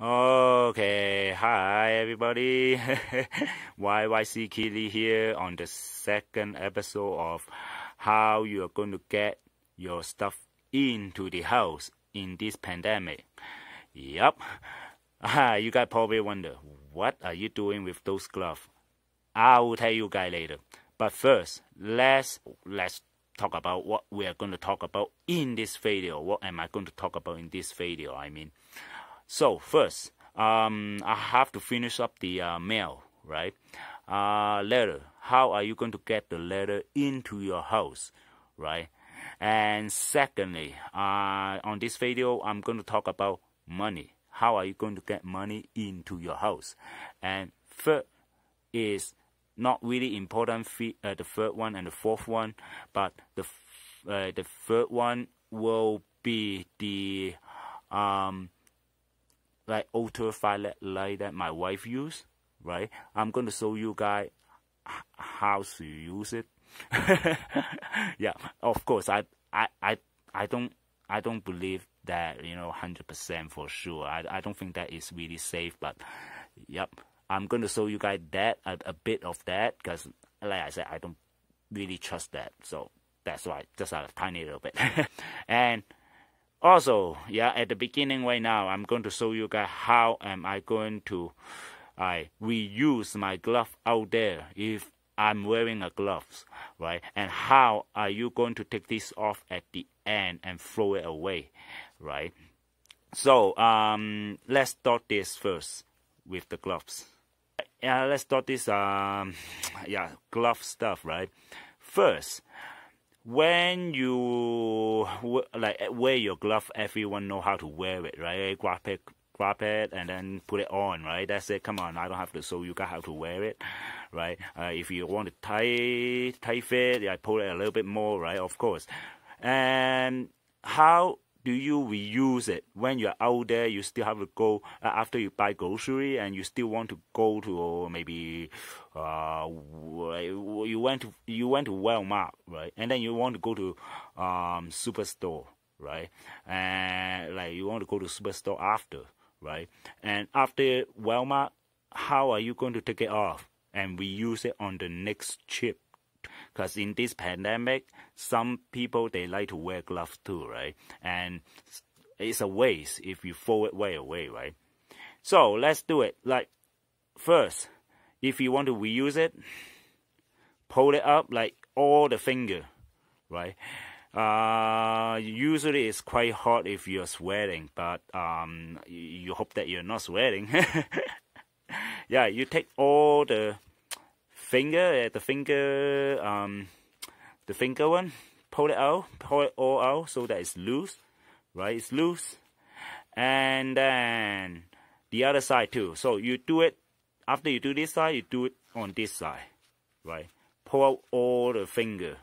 Okay, hi everybody. YYC Keely here on the second episode of how you are going to get your stuff into the house in this pandemic. Yup. You guys probably wonder, what are you doing with those gloves? I will tell you guys later. But first, let's talk about what we are going to talk about in this video. What am I going to talk about in this video? So first, I have to finish up the mail, right? Letter. How are you going to get the letter into your house, right? And secondly, on this video, I'm going to talk about money. How are you going to get money into your house? And third is not really important. The third one and the fourth one, but the third one will be the like ultraviolet light that my wife use, right? I'm going to show you guys how to use it. Yeah, of course, I don't believe that 100% for sure. I don't think that is really safe, but yep, I'm going to show you guys that a bit of that, because like I said, I don't really trust that, so that's why just a tiny little bit. And also, yeah, at the beginning right now, I'm going to show you guys how am I going to reuse my glove out there if I'm wearing a gloves, right? And how are you going to take this off at the end and throw it away, right? So let's start this first with the gloves. Yeah, let's start this glove stuff, right? First, when you wear your glove, everyone know how to wear it, right? Grab it and then put it on, right? That's it. Come on, I don't have to show you guys how to wear it, right? If you want to tight fit, I pull it a little bit more, right? Of course. And how do you reuse it when you're out there? You still have to go after you buy grocery, and you still want to go to maybe you went to Walmart, right? And then you want to go to superstore, right? And like you want to go to superstore after, right? And after Walmart, how are you going to take it off and reuse it on the next trip? Because in this pandemic, some people, they like to wear gloves too, right? And it's a waste if you throw it way away, right? So let's do it. Like, first, if you want to reuse it, pull it up like all the finger, right? Usually it's quite hot if you're sweating, but you hope that you're not sweating. Yeah, you take all the finger one, pull it all out so that it's loose, right? It's loose. And then the other side too. So you do it after you do this side, you do it on this side, right? Pull out all the finger,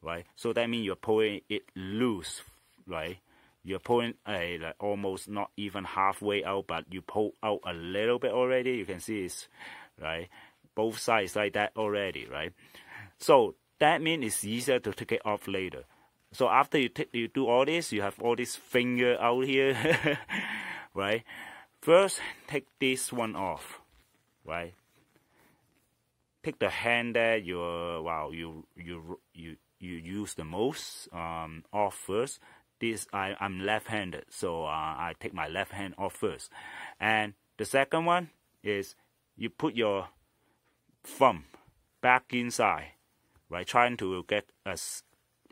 right? So that means you're pulling it loose, right? You're pulling like almost not even halfway out, but you pull out a little bit already. You can see it's right. Both sides like that already, right? So that means it's easier to take it off later. So after you do all this, you have all this finger out here, right? First, take this one off, right? Take the hand that you use the most off first. I'm left-handed, so I take my left hand off first. And the second one is you put your thumb back inside, right? Trying to get as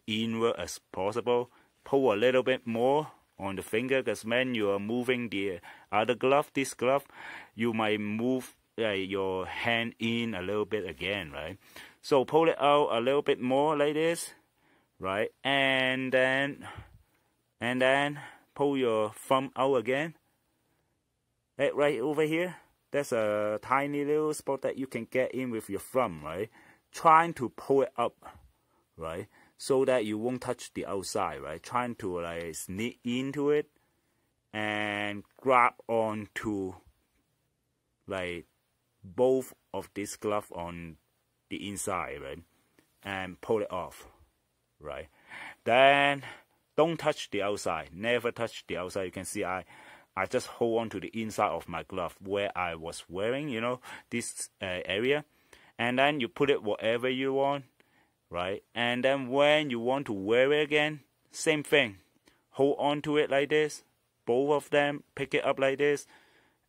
inward as possible. Pull a little bit more on the finger, because when you are moving the other glove, this glove, you might move your hand in a little bit again, right? So pull it out a little bit more like this, right? And then pull your thumb out again, right over here. That's a tiny little spot that you can get in with your thumb, right? Trying to pull it up, right? So that you won't touch the outside, right? Trying to like sneak into it and grab onto like both of this glove on the inside, right? And pull it off, right? Then don't touch the outside. Never touch the outside. You can see I just hold on to the inside of my glove where I was wearing, you know, this area. And then you put it wherever you want, right? And then when you want to wear it again, same thing. Hold on to it like this. Both of them, pick it up like this.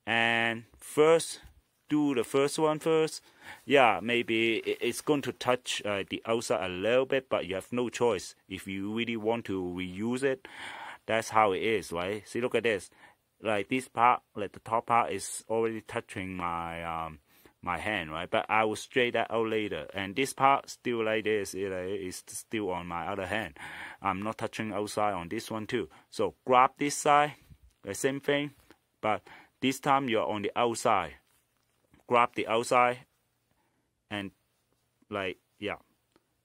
And first, do the first one first. Yeah, maybe it's going to touch the outside a little bit, but you have no choice. If you really want to reuse it, that's how it is, right? See, look at this. Like this part, like the top part is already touching my my hand, right? But I will straighten that out later. And this part still like this, is still on my other hand. I'm not touching outside on this one too. So grab this side, the same thing, but this time you're on the outside. Grab the outside and like, yeah,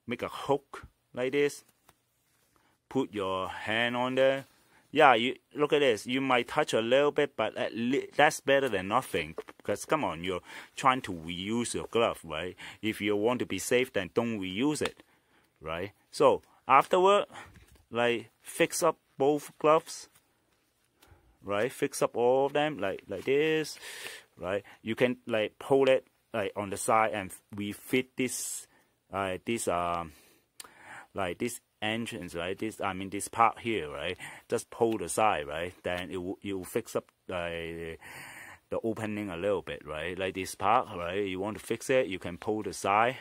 make a hook like this. Put your hand on there. Yeah, you look at this. You might touch a little bit, but that's better than nothing. Because come on, you're trying to reuse your glove, right? If you want to be safe, then don't reuse it, right? So afterward, like fix up both gloves, right? Fix up all of them like this, right? You can like pull it like on the side and we fit this, like this entrance, right? This part here, right? Just pull the side, right? Then it will fix up the opening a little bit, right? Like this part, right? You want to fix it, you can pull the side,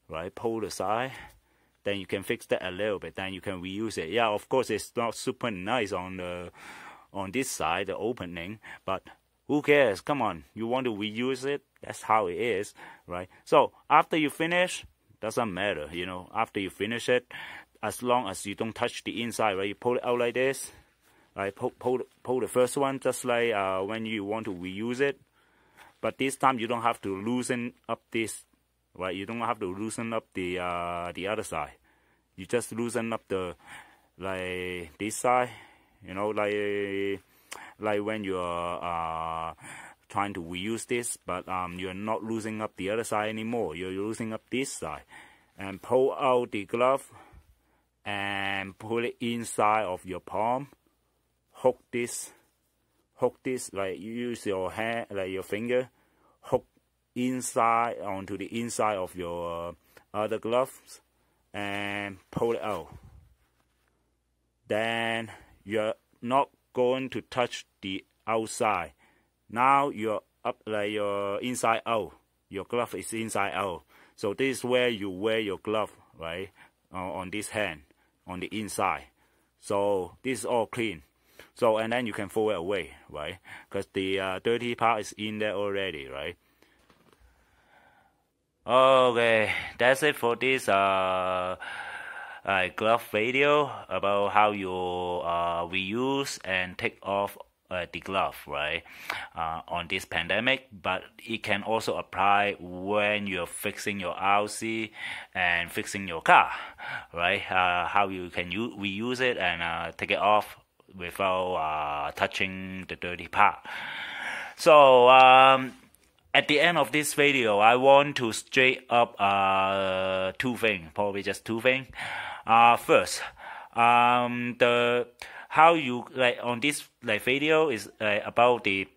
right? Pull the side. Then you can fix that a little bit. Then you can reuse it. Yeah, of course, it's not super nice on this side, the opening, but who cares? Come on, you want to reuse it? That's how it is, right? So after you finish, doesn't matter, you know. After you finish it, as long as you don't touch the inside, right? You pull it out like this, right? Pull the first one, just like when you want to reuse it. But this time you don't have to loosen up this, right? You don't have to loosen up the other side. You just loosen up the like this side, you know, like when you're trying to reuse this, but you're not losing up the other side anymore. You're losing up this side, and pull out the glove and put it inside of your palm. Hook this, like you use your hand, like your finger, hook inside onto the inside of your other gloves and pull it out. Then you're not going to touch the outside. Now you're up, like your inside out. Your glove is inside out. So this is where you wear your glove, right? On this hand, on the inside. So this is all clean. So, and then you can throw it away, right? Because the dirty part is in there already, right? Okay, that's it for this glove video about how you reuse and take off the glove, right? On this pandemic, but it can also apply when you're fixing your RC and fixing your car, right? How you can reuse it and take it off without touching the dirty part. So at the end of this video, I want to straight up two things, probably just two things. First, how you like on this like video is about the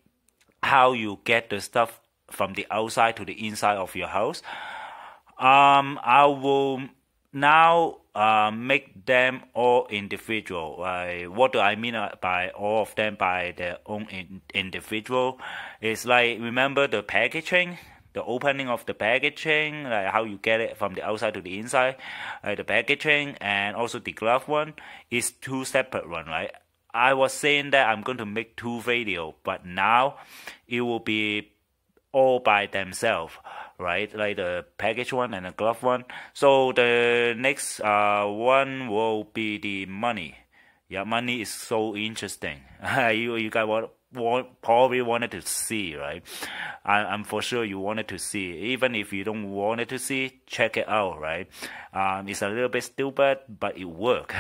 how you get the stuff from the outside to the inside of your house. I will now make them all individual. What do I mean by all of them by their own individual? It's like, remember the packaging, the opening of the packaging, like how you get it from the outside to the inside, the packaging, and also the glove one is two separate one, right? I was saying that I'm going to make two videos, but now it will be all by themselves, right? Like the package one and the glove one. So the next one will be the money. Yeah, money is so interesting. you guys probably wanted to see, right? I'm for sure you wanted to see. Even if you don't want it to see, check it out, right? It's a little bit stupid, but it work.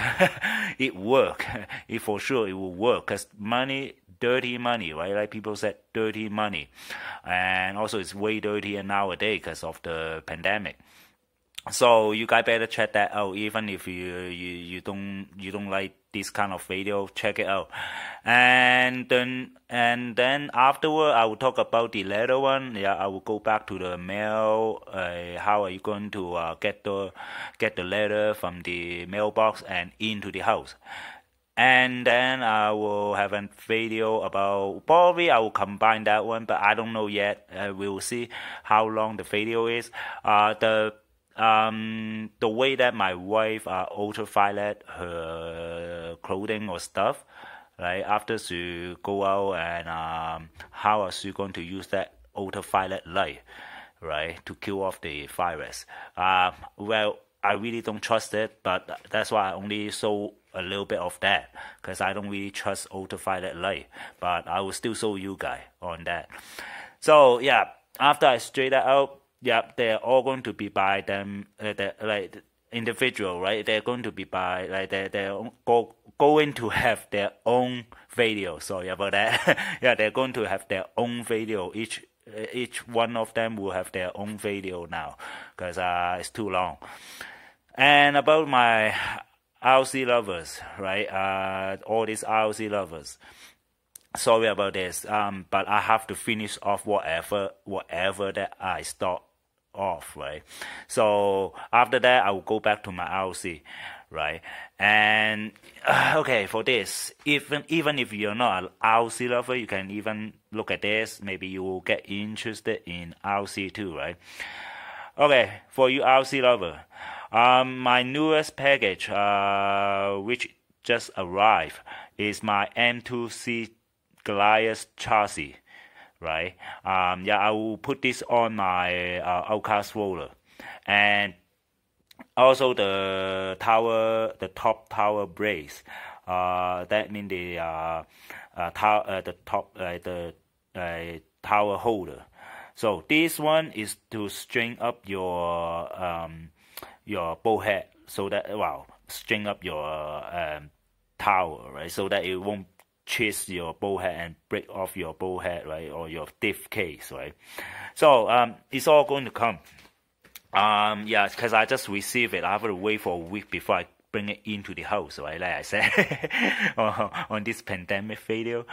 It work. It for sure it will work, because money, dirty money, right? Like people said, dirty money, and also it's way dirtier nowadays because of the pandemic. So you guys better check that out. Even if you don't like this kind of video, check it out. And then afterward, I will talk about the later one. Yeah, I will go back to the mail. How are you going to get the letter from the mailbox and into the house? And then I will have a video about, probably I will combine that one, but I don't know yet. We will see how long the video is. The way that my wife ultraviolet her clothing or stuff, right? After she go out, and how is she going to use that ultraviolet light, right, to kill off the virus? Well, I really don't trust it, but that's why I only show a little bit of that, because I don't really trust ultraviolet light. But I will still show you guys on that. So yeah, after I straight that out, yeah, they're all going to be by them, like individual, right? They're going to be by, like, they're going to have their own video. Sorry about that. Yeah, they're going to have their own video. Each one of them will have their own video now, because it's too long. And about my RC lovers, right? All these RC lovers. Sorry about this. But I have to finish off whatever that I start off, right? So after that, I will go back to my RC, right? And okay, for this, even if you're not an RC lover, you can even look at this. Maybe you will get interested in RC too, right? Okay, for you RC lover, my newest package, which just arrived, is my M2C Goliath chassis, right? Yeah, I will put this on my Outcast roller, and also the top tower brace. That means the tower holder. So this one is to string up your bow head, so that, well, string up your tower, right? So that it won't chase your bow head and break off your bow head, right? Or your diff case, right? So it's all going to come. Yeah, because I just received it. I have to wait for a week before I bring it into the house, right? Like I said on this pandemic video.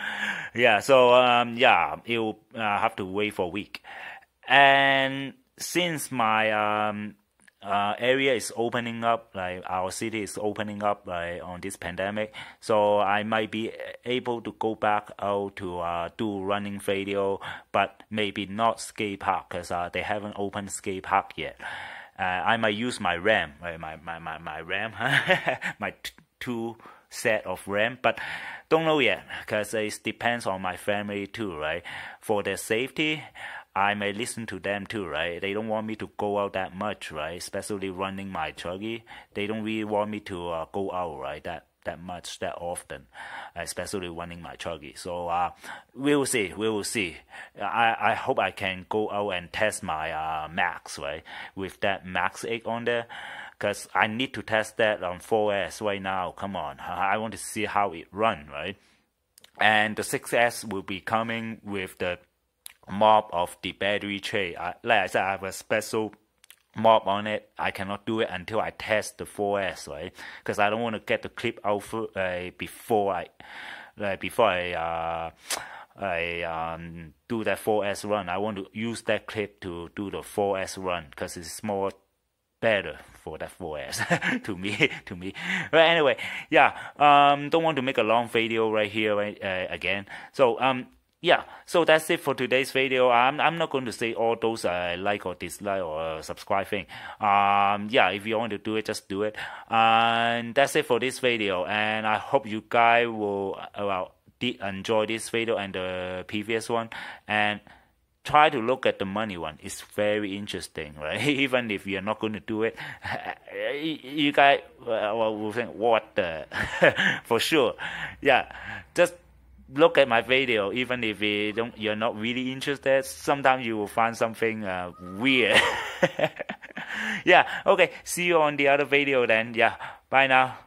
Yeah, so yeah, it will have to wait for a week. And since my area is opening up, like our city is opening up, like on this pandemic, so I might be able to go back out to do running video, but maybe not skate park, because they haven't opened skate park yet. I might use my RAM, right? My RAM, my two set of RAM, but don't know yet, because it depends on my family too, right? For their safety, I may listen to them too, right? They don't want me to go out that much, right? Especially running my chuggy. They don't really want me to go out, right? That much, that often, especially running my chuggy. So we will see. I hope I can go out and test my Max, right? With that Max 8 on there. Because I need to test that on 4S right now. Come on. I want to see how it runs, right? And the 6S will be coming with the mob of the battery tray. Like I said, I have a special mob on it. I cannot do it until I test the 4S, right? Because I don't want to get the clip out before I do that 4S run. I want to use that clip to do the 4S run, because it's more better for that 4S to me. But anyway, yeah, don't want to make a long video right here, right, again. So yeah, so that's it for today's video. I'm not going to say all those like or dislike or subscribe thing. Yeah, if you want to do it, just do it. And that's it for this video. And I hope you guys will did enjoy this video and the previous one. And try to look at the money one. It's very interesting, right? Even if you're not going to do it, you guys will think, what the? For sure. Yeah, just look at my video. Even if you're not really interested, sometimes you will find something weird. Yeah, okay, see you on the other video then. Yeah, bye now.